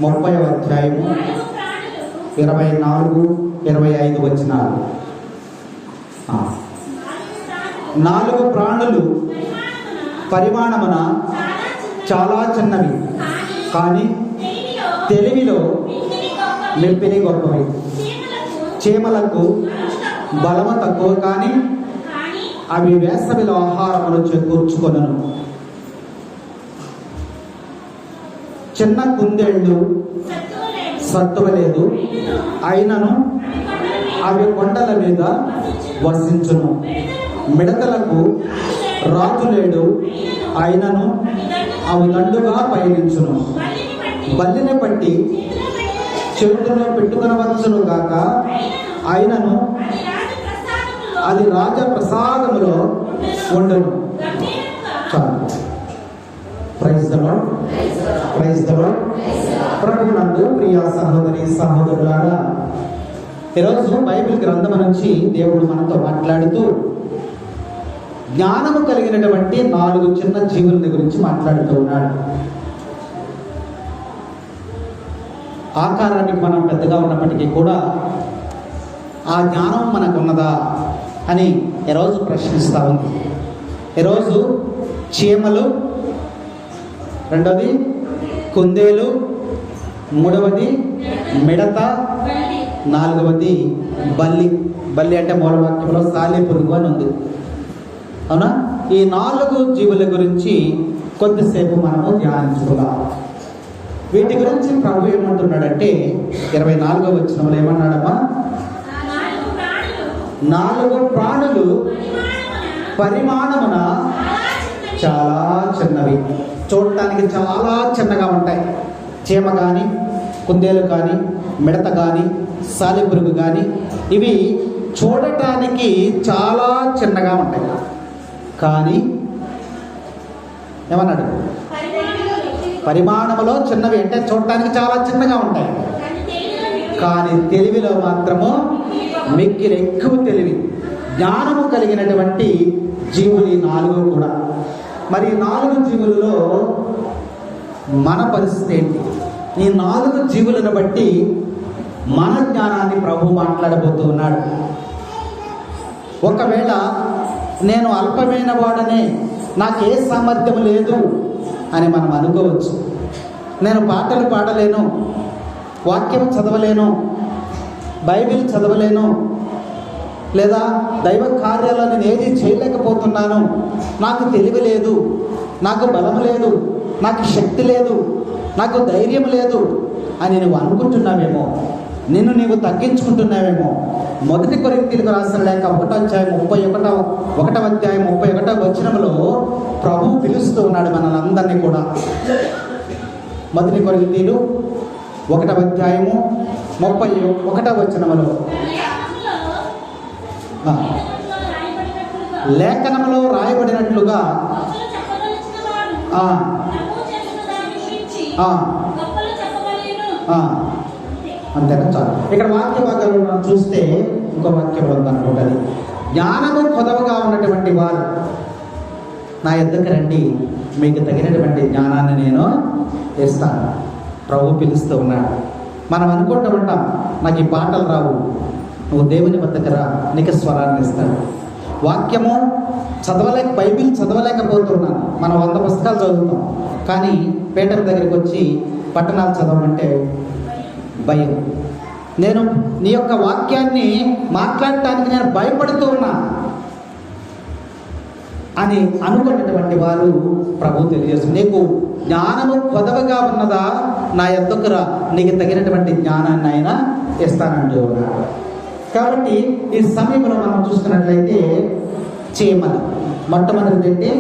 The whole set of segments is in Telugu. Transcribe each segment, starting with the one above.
30వ అధ్యాయము 24-25 వచనాలు. 4 ప్రాణులు పరిమాణమున చాలా చిన్నవి, కానీ తెలివిలో మెప్పిని గొప్పవి. చీమలకు బలము తక్కువ, కానీ అవి వేసవిలో ఆహారమును చేకూర్చుకొనును. చిన్న కుందేళ్ళు సత్తువ లేదు, అయినను అవి కొండల మీద వసించును. మిడతలకు రాజు లేడు, అయినను అవి దండుగా పయనించును. బల్లిని పట్టి చేతుల్లో పెట్టుకొనవచ్చును గాక, అయినను అది రాజ ప్రసాదములో ఉండును. చాలు. Praise the lord. Praise the lord. ప్రభువునందు ప్రియ సహోదరి సహోదరులారా, ఈరోజు బైబిల్ గ్రంథం నుంచి దేవుడు మనతో మాట్లాడుతూ జ్ఞానము కలిగినటువంటి 4 చిన్న జీవుల గురించి మాట్లాడుతూ ఉన్నాడు. ఆకారానికి మనం పెద్దగా ఉన్నప్పటికీ కూడా ఆ జ్ఞానం మనకు ఉన్నదా అని ఈరోజు ప్రశ్నిస్తూ ఉంది. ఈరోజు చీమలు, రెండవది కుందేలు, మూడవది మిడత, 4వది బల్లి. బల్లి అంటే మూలవాక్యంలో సాలెపురుగు అని ఉంది, అవునా? ఈ 4 జీవుల గురించి కొద్దిసేపు మనము ధ్యానించుకుందాం. వీటి గురించి ప్రభు ఏమంటున్నాడంటే 24వ వచనంలో ఏమన్నాడమ్మా? 4 ప్రాణులు పరిమాణమున చాలా చిన్నవి, చూడటానికి చాలా చిన్నగా ఉంటాయి. చీమ కానీ, కుందేలు కానీ, మిడత కానీ, సాలెపురుగు కానీ, ఇవి చూడటానికి చాలా చిన్నగా ఉంటాయి. కానీ ఏమన్నాడు? పరిమాణంలో చిన్నవి అంటే చూడటానికి చాలా చిన్నగా ఉంటాయి, కానీ తెలివిలో మాత్రము మిక్కిలి ఎక్కువ తెలివి, జ్ఞానము కలిగినటువంటి జీవులు ఈ 4 కూడా. మరి 4 జీవులలో మన పరిస్థితి ఏంటి? ఈ 4 జీవులను బట్టి మన జ్ఞానాన్ని ప్రభు మాట్లాడబోతూ ఉన్నాడు. ఒకవేళ నేను అల్పమైన వాడనే, నాకే సామర్థ్యం లేదు అని మనం అనుకోవచ్చు. నేను పాటలు పాడలేను, వాక్యం చదవలేను, బైబిల్ చదవలేను, లేదా దైవ కార్యాలను నేను ఏది చేయలేకపోతున్నాను, నాకు తెలివి లేదు, నాకు బలం లేదు, నాకు శక్తి లేదు, నాకు ధైర్యం లేదు అని నువ్వు అనుకుంటున్నావేమో, నిన్ను నీవు తగ్గించుకుంటున్నావేమో. 1 కొరింథీయులకు రాసిన లేఖ 1వ అధ్యాయం 31వ వచనంలో ప్రభువు పిలుస్తూ ఉన్నాడు మనల్ని అందరినీ కూడా. 1 కొరింథీయులు 1వ అధ్యాయము 31వ వచనంలో లేఖనంలో రాయబడినట్లుగా అంతేనా? చాలు. ఇక్కడ వాక్య భాగాలు మనం చూస్తే ఇంకో వాక్యం ఉందనుకుంటుంది. జ్ఞానము కొదవగా ఉన్నటువంటి వారు నా యొద్దకు రండి, మీకు తగినటువంటి జ్ఞానాన్ని నేను ఇస్తాను. ప్రభు పిలుస్తూ ఉన్నాడు. మనం అనుకుంటూ ఉంటాం, నాకు ఈ పాటలు రావు, నువ్వు దేవుని వద్దకు రా, నీకు స్వరాన్ని ఇస్తాడు. వాక్యము బైబిల్ చదవలేకపోతున్నాను. మనం 100 పుస్తకాలు చదువుతాం, కానీ పేటర్ దగ్గరికి వచ్చి పట్టణాలు చదవమంటే భయం. నేను నీ యొక్క వాక్యాన్ని మాట్లాడటానికి నేను భయపడుతూ ఉన్నా అని అనుకున్నటువంటి వారు ప్రభు తెలియజేస్తుంది. నీకు జ్ఞానము కొదవగా ఉన్నదా, నా యొద్దకు రా, నీకు తగినటువంటి జ్ఞానాన్ని ఆయన ఇస్తానంటూ ఉన్నాడు. కాబట్టి ఈ సమయంలో మనం చూసుకున్నట్లయితే చీమలు, మొట్టమొదటి అంటే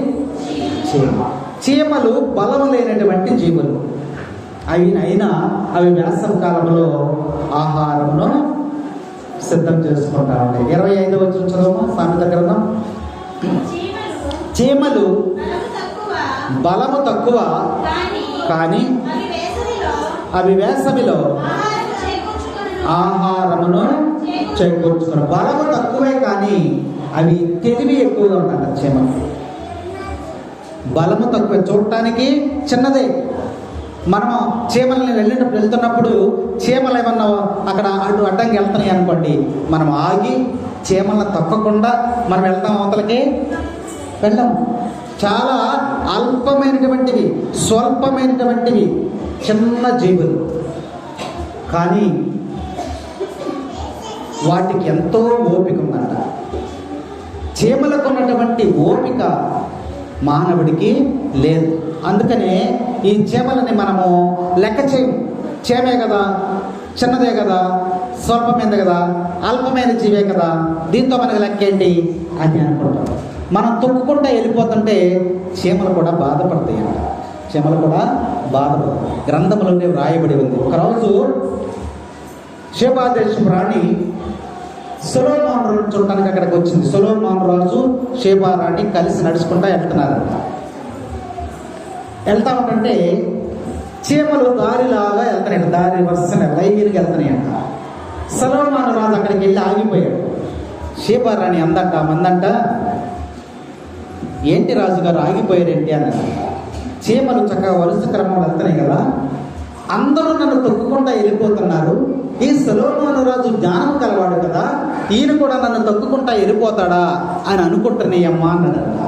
చీమలు బలము లేనటువంటి జీవులు. అయినా అవి వేసవి కాలంలో ఆహారమును సిద్ధం చేసుకుంటా ఉంటాయి. 25వ వచనం చదవమా, సామెత గ్రంథం. చీమలు బలము తక్కువ, కానీ అవి వేసవిలో ఆహారమును చేకూర్చుకున్నారు. బలము తక్కువే, కానీ అవి తెలివి ఎక్కువగా ఉంటాయి. చీమలు బలము తక్కువ, చూడటానికి చిన్నదే, మనము చీమల్ని వెళ్తున్నప్పుడు చీమలు ఏమన్నా అక్కడ అడ్డంగా వెళ్తున్నాయి అనుకోండి, మనం ఆగి చీమలను తప్పకుండా మనం వెళ్తాం, అవతలకి వెళ్ళాము. చాలా అల్పమైనటువంటివి, స్వల్పమైనటువంటివి, చిన్న జీవులు, కానీ వాటికి ఎంతో ఓపిక ఉందంట. చీమలకు ఉన్నటువంటి ఓపిక మానవుడికి లేదు. అందుకనే ఈ చీమలని మనము లెక్క చేయము. చీమే కదా, చిన్నదే కదా, స్వల్పమైనది కదా, అల్పమైన జీవే కదా, దీంతో మనకు లెక్కేంటి అని అనుకుంటాం. మనం తొక్కుకుంటా వెళ్ళిపోతుంటే చీమలు కూడా బాధపడతాయి అంట. చీమలు కూడా బాధపడతాయి. గ్రంథములోనే వ్రాయబడి ఉంది. ఒకరోజు షేబా దేశపు రాణి సొలొమోను రాజు చూడటానికి అక్కడికి వచ్చింది. సొలొమోను రాజు షేబా రాణి కలిసి నడుచుకుంటా వెళ్తున్నారంట. వెళ్తా ఉంటే చీమలు దారిలాగా వెళ్తున్నాయి, దారి వరుసగా లైన్గా వెళ్తున్నాయంట. సొలొమోను రాజు అక్కడికి వెళ్ళి ఆగిపోయాడు. షేబా రాణి మందంట, ఏంటి రాజుగారు ఆగిపోయారేంటి అన్నారు. చీమలు చక్కగా వరుస క్రమంలో వెళ్తున్నాయి కదా, అందరూ నన్ను తొక్కుకుండా వెళ్ళిపోతున్నారు, ఈ సొలొమోను రాజు జ్ఞానం కలవాడు కదా, ఈయన కూడా నన్ను తొక్కుకుంటా వెళ్ళిపోతాడా అని అనుకుంటున్నాయమ్మా అన్నాడంట.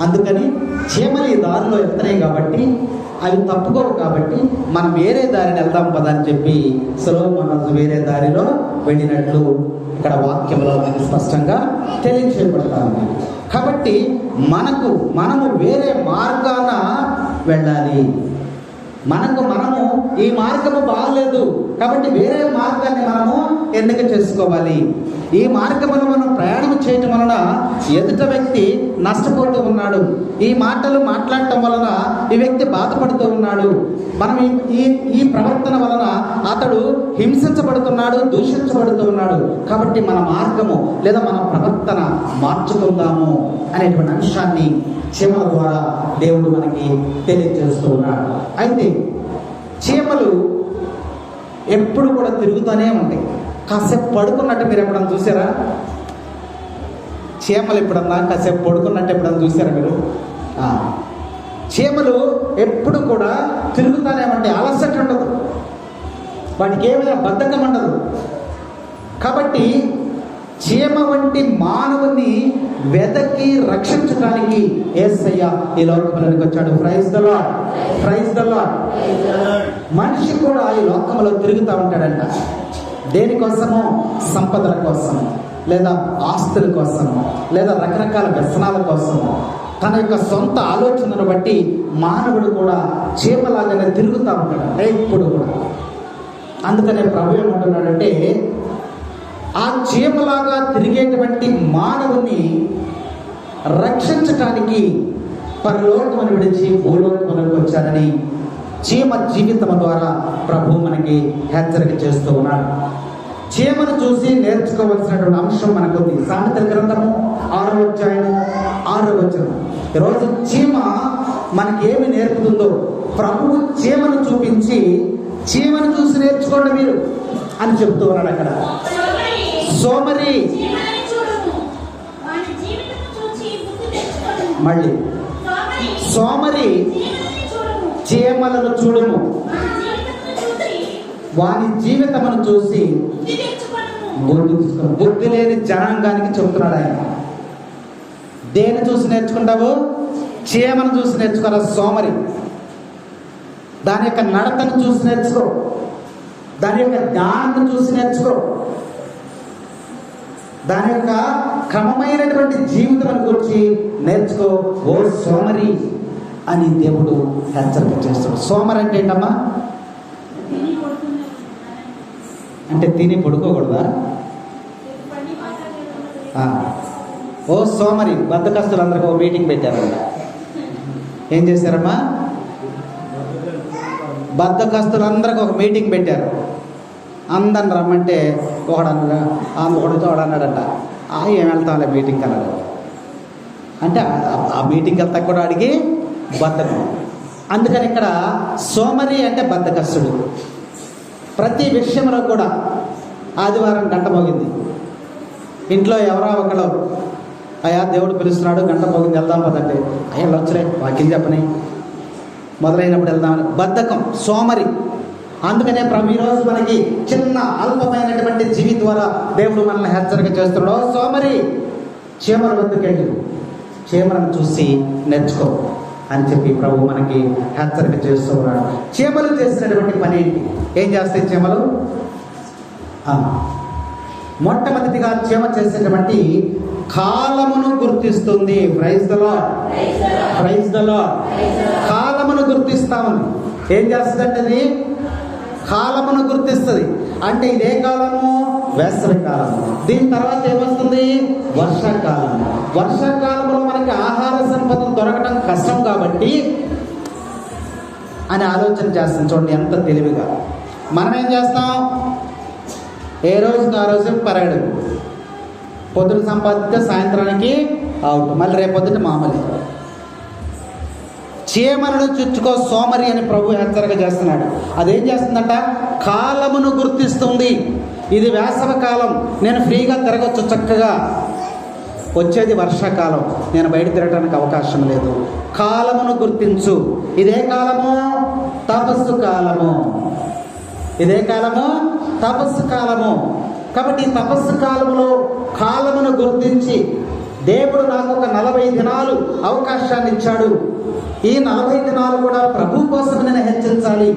అందుకని చీమలు ఈ దారిలో వెళ్తున్నాయి కాబట్టి, అవి తప్పుకోవు కాబట్టి మనం వేరే దారిని వెళ్దాం పదా అని చెప్పి సొలొమోను రాజు వేరే దారిలో వెళ్ళినట్లు ఇక్కడ వాక్యంలో మనకి స్పష్టంగా తెలియచేయబడతాము. కాబట్టి మనము వేరే మార్గాన వెళ్ళాలి. మనము ఈ మార్గము బాగలేదు కాబట్టి వేరే మార్గాన్ని మనము ఎన్నిక చేసుకోవాలి. ఈ మార్గమును మనం ప్రయాణం చేయటం వలన ఎదుట వ్యక్తి నష్టపోతూ ఉన్నాడు, ఈ మాటలు మాట్లాడటం వలన ఈ వ్యక్తి బాధపడుతూ ఉన్నాడు, మనం ఈ ప్రవర్తన వలన అతడు హింసించబడుతున్నాడు, దూషించబడుతూ ఉన్నాడు, కాబట్టి మన మార్గము లేదా మన ప్రవర్తన మార్చుకుందాము అనేటువంటి అంశాన్ని చీమల ద్వారా దేవుడు మనకి తెలియజేస్తూ ఉన్నాడు. అయితే చీమలు ఎప్పుడు కూడా తిరుగుతూనే ఉంటాయి. కాసేపు పడుకున్నట్టు మీరు ఎప్పుడన్నా చూసారా? చీమలు ఎప్పుడన్నా కాసేపు పడుకున్నట్టు ఎప్పుడన్నా చూసారా మీరు? చీమలు ఎప్పుడు కూడా తిరుగుతూనే ఉంటాయి, అలసట ఉండదు, వాటికి ఏమైనా బద్ధకం ఉండదు. కాబట్టి చీమ వంటి మానవుని వెదకి రక్షించడానికి యేసయ్య ఈ లోకంలోకి వచ్చాడు. Praise the lord, praise the lord. మనిషి కూడా ఈ లోకంలో తిరుగుతూ ఉంటాడంట. దేనికోసమో? సంపదల కోసం, లేదా ఆస్తుల కోసం, లేదా రకరకాల వ్యసనాల కోసం, తన యొక్క సొంత ఆలోచనను బట్టి మానవుడు కూడా చీమలాగానే తిరుగుతూ ఉంటాడు ఎప్పుడు కూడా. అందుకనే ప్రభు ఏమంటున్నాడంటే, ఆ చీమలాగా తిరిగేటువంటి మానవుని రక్షించటానికి పరలోకమును విడిచి భూలోకమునకు వచ్చారని చీమ జీవితం ద్వారా ప్రభు మనకి హెచ్చరిక చేస్తూ ఉన్నాడు. చీమను చూసి నేర్చుకోవాల్సినటువంటి అంశం మనకుంది. సామెతల గ్రంథము 6వ అధ్యాయము 6వ వచనం. ఈరోజు చీమ మనకేమి నేర్పుతుందో ప్రభువు చీమను చూపించి, చీమను చూసి నేర్చుకోండి మీరు అని చెప్తూ ఉన్నాడు. అక్కడ సోమరి, మళ్ళీ సోమరి చీమలను చూడుము, వాని జీవితమును చూసి బుద్ధి లేని జనాంగానికి చెబుతున్నాడు ఆయన. దేన్ని చూసి నేర్చుకుంటావు? చీమను చూసి నేర్చుకోరా సోమరి. దాని యొక్క నడతను చూసి నేర్చుకో, దాని యొక్క జ్ఞానాన్ని చూసి నేర్చుకో, దాని యొక్క క్రమమైనటువంటి జీవితం గురించి నేర్చుకో ఓ సోమరి అని దేవుడు హెచ్చరిక చేస్తాడు. సోమరి అంటే ఏంటమ్మా? అంటే తిని పడుకోకూడదా? ఓ సోమరి. బద్ధకస్తులందరికీ ఒక మీటింగ్ పెట్టారంట. ఏం చేశారమ్మా? బద్ధకస్తులందరికీ ఒక మీటింగ్ పెట్టారు. అందరిని రమ్మంటే ఒకడు అన్నాడంట, ఏం వెళ్తాంలే మీటింగ్కి అన్నాడు. అంటే ఆ మీటింగ్కి వెళ్తా కూడా అడిగి బద్ధకం. అందుకని ఇక్కడ సోమరి అంటే బద్ధకస్తుడు. ప్రతి విషయంలో కూడా ఆదివారం గంట మోగింది, ఇంట్లో ఎవరో ఒకళ్ళు అయ్యా దేవుడు పిలుస్తున్నాడు, గంట మోగింది వెళ్దాం పదంటే, అయ్యా వచ్చలే వాకింగ్ చెప్పని, మొదలైనప్పుడు వెళ్దామని బద్ధకం, సోమరి. అందుకనే ప్రభు ఈరోజు మనకి చిన్న అల్పమైనటువంటి జీవి ద్వారా దేవుడు మనల్ని హెచ్చరిక చేస్తున్నాడు. సోమరి, చీమల వద్దకెళ్ళి చీమలను చూసి నేర్చుకో అని చెప్పి ప్రభు మనకి హెచ్చరిక చేస్తూ ఉన్నాడు. చీమలు చేసినటువంటి పని ఏంటి? ఏం చేస్తాయి చీమలు? మొట్టమొదటిగా చీమ చేసేటువంటి కాలమును గుర్తిస్తుంది. Praise the lord, praise the lord. కాలమును గుర్తిస్తామని ఏం చేస్తుందంటే అది కాలమును గుర్తిస్తుంది. అంటే ఇదే కాలము, వేసవి కాలము. దీని తర్వాత ఏమొస్తుంది? వర్షాకాలం. వర్షాకాలంలో మనకి ఆహార సంపద దొరకడం కష్టం కాబట్టి అని ఆలోచన చేస్తాం. చూడండి ఎంత తెలివిగా. మనం ఏం చేస్తాం? ఏ రోజుకి ఆ రోజు పరగడు. పొద్దున సంపాదిస్తే సాయంత్రానికి అవుట్, మళ్ళీ రేపొద్దున మామూలు. చీమలను చుట్టుకో సోమరి అని ప్రభు హెచ్చరిక చేస్తున్నాడు. అదేం చేస్తుందంట? కాలమును గుర్తిస్తుంది. ఇది వేసవి కాలం, నేను ఫ్రీగా తిరగచ్చు చక్కగా. వచ్చేది వర్షాకాలం, నేను బయట తిరగడానికి అవకాశం లేదు. కాలమును గుర్తించు. ఇదే కాలము, తపస్సు కాలము. ఇదే కాలము, తపస్సు కాలము. కాబట్టి తపస్సు కాలములో కాలమును గుర్తించి దేవుడు నాకు ఒక 40 దినాలు అవకాశాన్ని ఇచ్చాడు. ఈ 40 దినాలు కూడా ప్రభు కోసం నేను హెచ్చించాలి.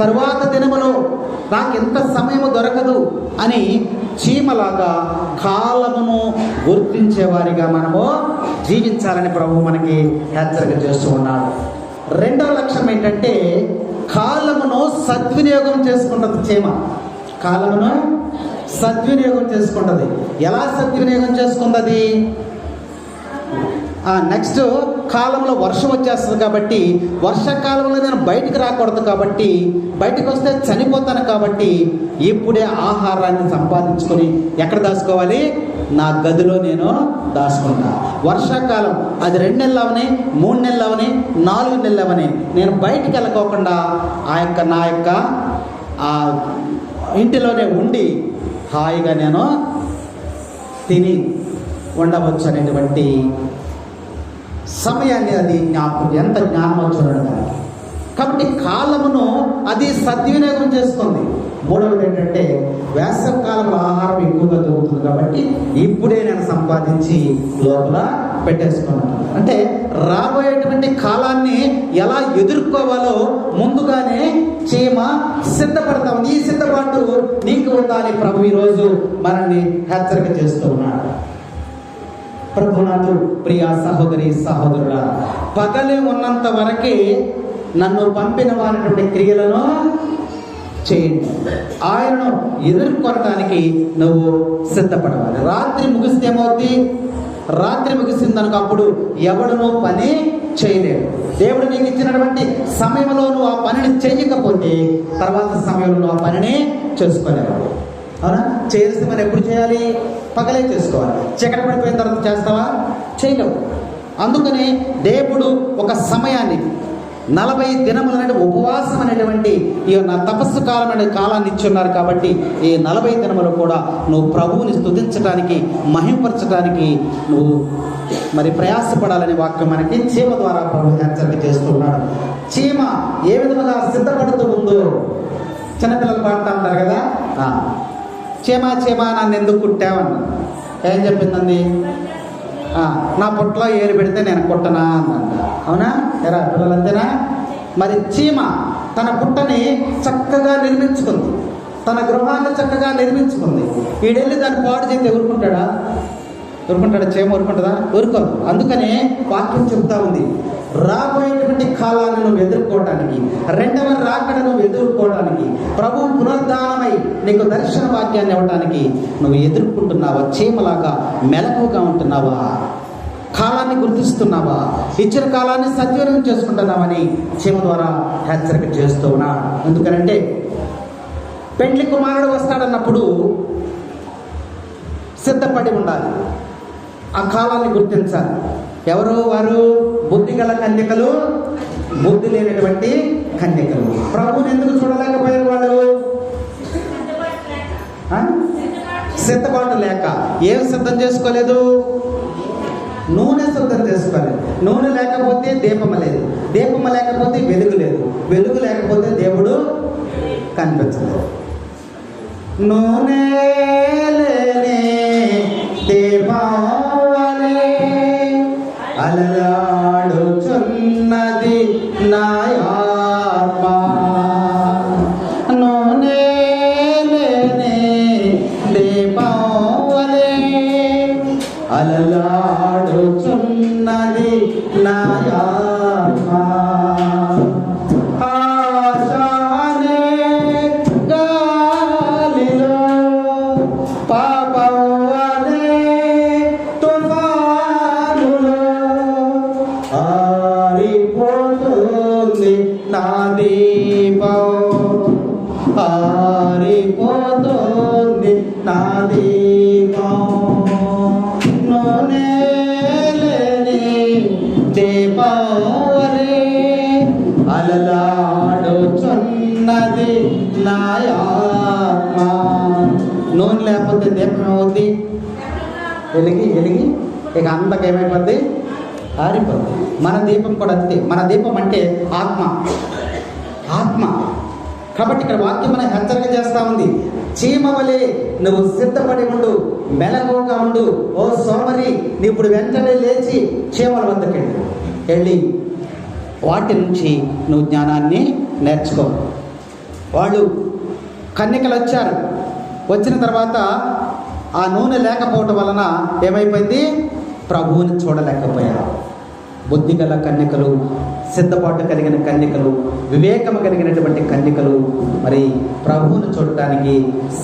తరువాత దినములో నాకు ఎంత సమయము దొరకదు అని చీమలాగా కాలమును గుర్తించేవారిగా మనము జీవించాలని ప్రభు మనకి హెచ్చరిక చేస్తూ ఉన్నాడు. రెండవ లక్ష్యం ఏంటంటే కాలమును సద్వినియోగం చేసుకుంటుంది చీమ. కాలమును సద్వినియోగం చేసుకుంటుంది. ఎలా సద్వినియోగం చేసుకుంది? నెక్స్ట్ కాలంలో వర్షం వచ్చేస్తుంది కాబట్టి, వర్షాకాలంలో నేను బయటికి రాకూడదు కాబట్టి, బయటకు వస్తే చనిపోతాను కాబట్టి ఇప్పుడే ఆహారాన్ని సంపాదించుకొని ఎక్కడ దాచుకోవాలి? నా గదిలో నేను దాచుకుంటా. వర్షాకాలం అది 2 నెలలు అవని, 3 నెలలు అవని, 4 నెలలు అవని నేను బయటికి వెళ్ళకోకుండా నా యొక్క ఇంటిలోనే ఉండి హాయిగా నేను తిని ఉండవచ్చు అనేటువంటి సమయాన్ని అది ఎంత జ్ఞానం చూడడం. కాబట్టి కాలమును అది సద్వినియోగం చేసుకుంది. మూడవది ఏంటంటే వేసవి కాలంలో ఆహారం ఎక్కువగా దొరుకుతుంది కాబట్టి ఇప్పుడే నేను సంపాదించి లోపల పెట్టేసుకున్నాను. అంటే రాబోయేటువంటి కాలాన్ని ఎలా ఎదుర్కోవాలో ముందుగానే చీమ సిద్ధపడతాం. ఈ సిద్ధపాటు నీకు ఉండాలి. ప్రభు ఈరోజు మనల్ని హెచ్చరిక చేస్తూ ఉన్నాడు. ప్రభునాథు ప్రియ సహోదరి సహోదరుడా, పగలే ఉన్నంత వరకే నన్ను పంపిన వారిటువంటి క్రియలను చేయండి. ఆయనను ఎదుర్కొనడానికి నువ్వు సిద్ధపడవాలి. రాత్రి ముగిస్తే ఏమవుతుంది? రాత్రి ముగిసిందనుకో అప్పుడు ఎవడునూ పని చేయలేడు. దేవుడు నీకు ఇచ్చినటువంటి సమయంలో నువ్వు ఆ పనిని చేయకపోతే తర్వాత సమయంలో ఆ పనిని చేసుకోలేవు. అవునా? చేయాల్సిన పని ఎప్పుడు చేయాలి? పగలే చేసుకోవాలి. చీకటి పడిపోయిన తర్వాత చేస్తావా? చేయలేవు. అందుకని దేవుడు ఒక సమయాన్ని 40 దినములు అంటే ఉపవాసం అనేటువంటి ఈ నా తపస్సు కాలం అనే కాలాన్ని ఇచ్చున్నారు. కాబట్టి ఈ 40 దినములు కూడా నువ్వు ప్రభువుని స్తుతించడానికి, మహింపరచడానికి నువ్వు మరి ప్రయాసపడాలనే వాక్యం మనకి చీమ ద్వారా ప్రభు హెచ్చరిక చేస్తున్నాడు. చీమ ఏ విధంగా సిద్ధపడుతూ ఉందో చిన్నపిల్లలు పాడుతూ ఉంటారు కదా, చీమ చీమ నన్ను ఎందుకు కుట్టావన్న ఏం చెప్పిందండి? నా పొట్టలో ఏరు పెడితే నేను కుట్టనా అందంట. అవునా? ఎరా పిల్లలంతేనా? మరి చీమ తన పుట్టని చక్కగా నిర్మించుకుంది, తన గృహాన్ని చక్కగా నిర్మించుకుంది. ఈడెళ్ళి దాన్ని పాడు చేస్తే ఊరుకుంటాడా? చీమ ఊరుకుంటుందా? ఊరుకోదు. అందుకనే వాక్యం చెప్తా ఉంది, రాబోయేటువంటి కాలాన్ని నువ్వు ఎదుర్కోవడానికి, రెండవ రాకడను నువ్వు ఎదుర్కోవడానికి, ప్రభు పునరుద్ధానమై నీకు దర్శన వాక్యాన్ని ఇవ్వడానికి నువ్వు ఎదుర్కొంటున్నావా? చీమలాగా మెలకుగా ఉంటున్నావా? కాలాన్ని గుర్తిస్తున్నావా? ఇచ్చిన కాలాన్ని సద్వినియోగం చేసుకుంటున్నామని చీమ ద్వారా హెచ్చరిక చేస్తూ ఉన్నా. ఎందుకనంటే పెండ్లి కుమారుడు వస్తాడన్నప్పుడు సిద్ధపడి ఉండాలి. ఆ కాలాన్ని గుర్తించాలి. ఎవరు వారు? బుద్ధి గల కన్యకలు, బుద్ధి లేనటువంటి కన్యకలు. ప్రభువుని ఎందుకు చూడలేకపోయారు వాళ్ళు? సిద్ధపాటు లేక. ఏం సిద్ధం చేసుకోలేదు? నూనె సిద్ధం చేసుకోలేదు. నూనె లేకపోతే దీపం లేదు, దీపం లేకపోతే వెలుగు లేదు, వెలుగు లేకపోతే దేవుడు కనిపించలేదు. నూనె లేని దీపావళి అలలాడుచున్నది నా ఆత్మ. నూనె లేని దీపావళి అలలాడుచున్నది నా ఆత్మ. ఆశానే గాలిలో పాపవలే తుఫానులో ఆరిపోతుంది నా దీపం, ఆరిపోతుంది నా దీపం. నూనె లేని దీపావళి అలలాడుచున్నది నా ఆత్మ. నూనె లేకపోతే దీపం ఏమవుద్ది? వెలిగి వెలిగి ఇక అంతకు ఏమైపోద్ది? ఆరిపోద్ది. మన దీపం కూడా అంతే. మన దీపం అంటే ఆత్మ, ఆత్మ. కాబట్టి ఇక్కడ వాక్యం మనం హెచ్చరిక చేస్తా ఉంది. చీమవలే నువ్వు సిద్ధపడి ఉండు, మెలకువగా ఉండు. ఓ సోమరి, నీ ఇప్పుడు వెంటనే లేచి చీమల వద్దకు వెళ్ళి వాటి నుంచి నువ్వు జ్ఞానాన్ని నేర్చుకో. వాళ్ళు కన్యకలు వచ్చారు. వచ్చిన తర్వాత ఆ నూనె లేకపోవటం వలన ఏమైపోయింది? ప్రభువుని చూడలేకపోయారు. బుద్ధి గల కన్యకలు, సిద్ధపాటు కలిగిన కన్యకలు, వివేకము కలిగినటువంటి కన్యకలు మరి ప్రభువును చూడటానికి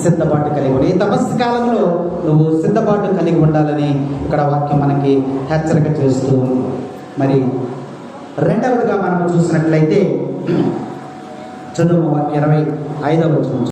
సిద్ధపాటు కలిగి ఉండి, ఈ తపస్సు కాలంలో నువ్వు సిద్ధపాటు కలిగి ఉండాలని ఇక్కడ వాక్యం మనకి హెచ్చరిక చేస్తూ ఉంది. మరి రెండవదిగా మనం చూసినట్లయితే చదువు 25వ వచనం.